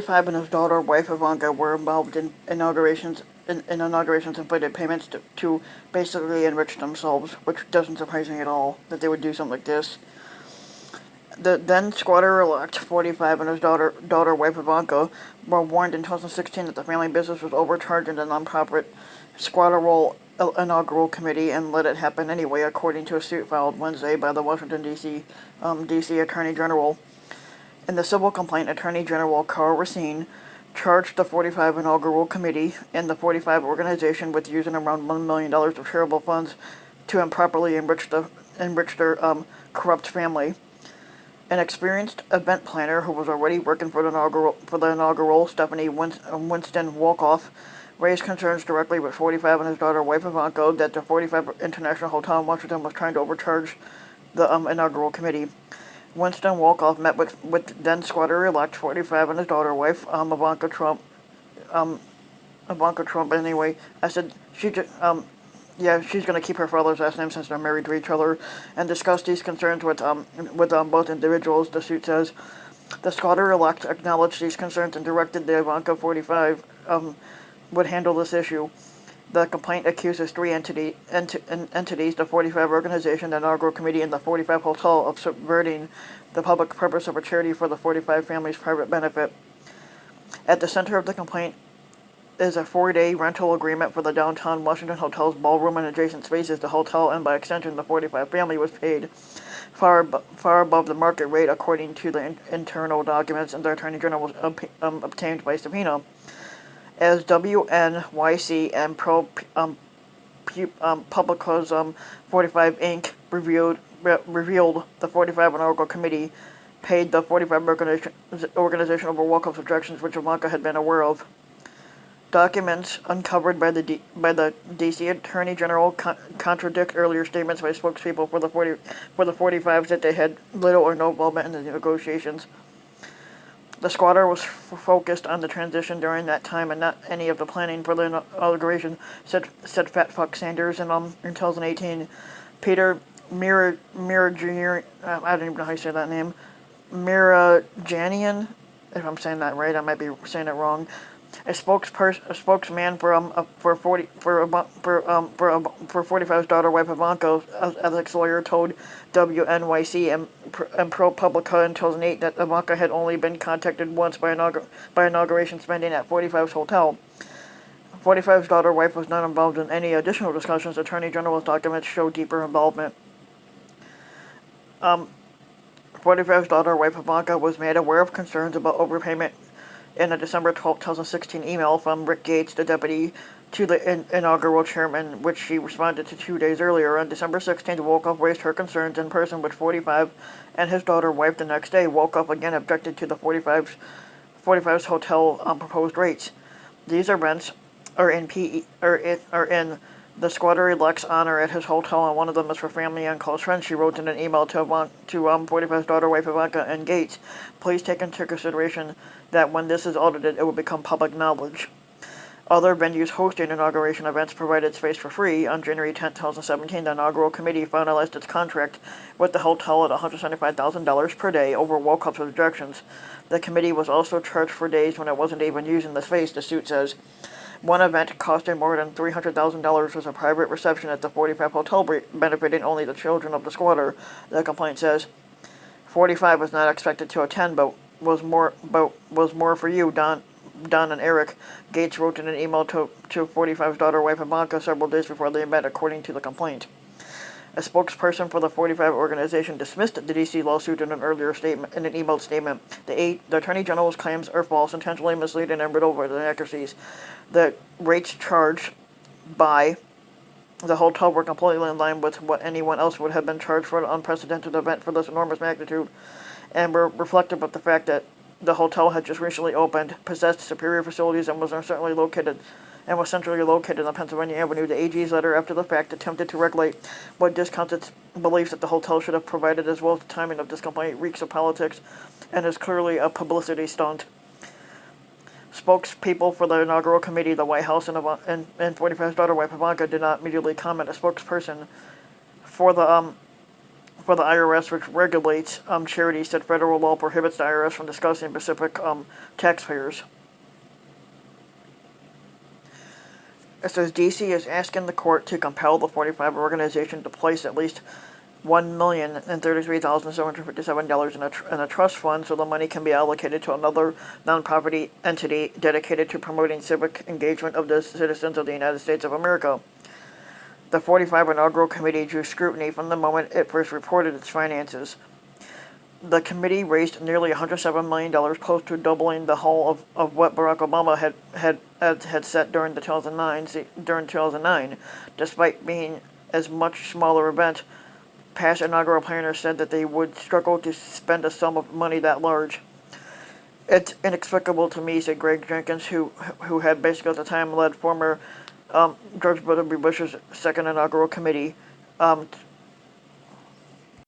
45 and his daughter, wife Ivanka, were involved in inaugurations and inflated payments to basically enrich themselves, which doesn't surprise me at all that they would do something like this. The then squatter-elect 45 and his daughter, wife Ivanka, were warned in 2016 that the family business was overcharging the nonprofit squatter roll inaugural committee and let it happen anyway, according to a suit filed Wednesday by the Washington D.C. Attorney General. In the civil complaint, Attorney General Carl Racine charged the 45 inaugural committee and the 45 organization with using around $1 million of charitable funds to improperly enrich their corrupt family. An experienced event planner who was already working for the inaugural, Stephanie Winston Wolkoff, raised concerns directly with 45 and his daughter, wife Ivanka, that the 45 International Hotel in Washington was trying to overcharge the inaugural committee. Winston Wolkoff met with then squatter-elect 45 and his daughter, wife Ivanka Trump. Anyway, I said she's going to keep her father's last name since they're married to each other, and discussed these concerns with both individuals. The suit says the squatter-elect acknowledged these concerns and directed the Ivanka 45 would handle this issue. The complaint accuses three entities, the 45 organization, the inaugural committee, and the 45 hotel, of subverting the public purpose of a charity for the 45 family's private benefit. At the center of the complaint is a 4-day rental agreement for the downtown Washington Hotel's ballroom and adjacent spaces. The hotel, and by extension the 45 family, was paid far above the market rate, according to the internal documents and the Attorney General was obtained by subpoena. As WNYC and ProPublica's 45 Inc. revealed, the 45 inaugural committee paid the 45 organization over Wolkoff's objections, which Ivanka had been aware of. Documents uncovered by the D.C. Attorney General contradict earlier statements by spokespeople for the 45s that they had little or no involvement in the negotiations. The squatter was focused on the transition during that time and not any of the planning for the inauguration, said Fat Fuck Sanders in 2018. Peter Mirajanian, I don't even know how you say that name, Mirajanian, if I'm saying that right, I might be saying it wrong. A spokesman for 45's daughter, wife Ivanka, ethics lawyer, told WNYC and ProPublica in 2008 that Ivanka had only been contacted once by inauguration spending at 45's hotel. 45's daughter, wife, was not involved in any additional discussions. Attorney General's documents show deeper involvement. 45's daughter, wife Ivanka, was made aware of concerns about overpayment in a December 12, 2016 email from Rick Gates, the deputy to the inaugural chairman, which she responded to 2 days earlier. On December 16th, Wolkoff raised her concerns in person with 45 and his daughter, wife, the next day. Wolkoff again objected to the 45's hotel proposed rates. These events are in the squatter-elect's honor at his hotel, and one of them is for family and close friends. She wrote in an email to 45's daughter, wife Ivanka, and Gates, please take into consideration that when this is audited, it will become public knowledge. Other venues hosting inauguration events provided space for free. On January 10, 2017, the inaugural committee finalized its contract with the hotel at $175,000 per day over Wolkoff's objections. The committee was also charged for days when it wasn't even using the space, the suit says. One event costing more than $300,000 was a private reception at the 45 hotel, benefiting only the children of the squatter, the complaint says. 45 was not expected to attend, but was more for you, Don and Eric, Gates wrote in an email to 45's daughter, wife Ivanka, several days before the event, according to the complaint. A spokesperson for the 45 organization dismissed the D.C. lawsuit in an emailed statement. The Attorney General's claims are false, intentionally misleading, and riddled with inaccuracies. The rates charged by the hotel were completely in line with what anyone else would have been charged for an unprecedented event for this enormous magnitude, and were reflective of the fact that the hotel had just recently opened, possessed superior facilities, and was centrally located on Pennsylvania Avenue. The AG's letter after the fact attempted to regulate what discounted beliefs that the hotel should have provided, as well as the timing of this complaint, reeks of politics and is clearly a publicity stunt. Spokespeople for the inaugural committee, the White House, and 45's daughter, wife Ivanka, did not immediately comment. A spokesperson for the for the IRS, which regulates charities, said federal law prohibits the IRS from discussing specific taxpayers. It says D.C. is asking the court to compel the 45 organization to place at least $1,033,757 in a trust fund so the money can be allocated to another nonprofit entity dedicated to promoting civic engagement of the citizens of the United States of America. The 45 inaugural committee drew scrutiny from the moment it first reported its finances. The committee raised nearly $107 million, close to doubling the haul of what Barack Obama had set during 2009, despite being a much smaller event. Past inaugural planners said that they would struggle to spend a sum of money that large. It's inexplicable to me, said Greg Jenkins, who had basically at the time led former George W. Bush's second inaugural committee,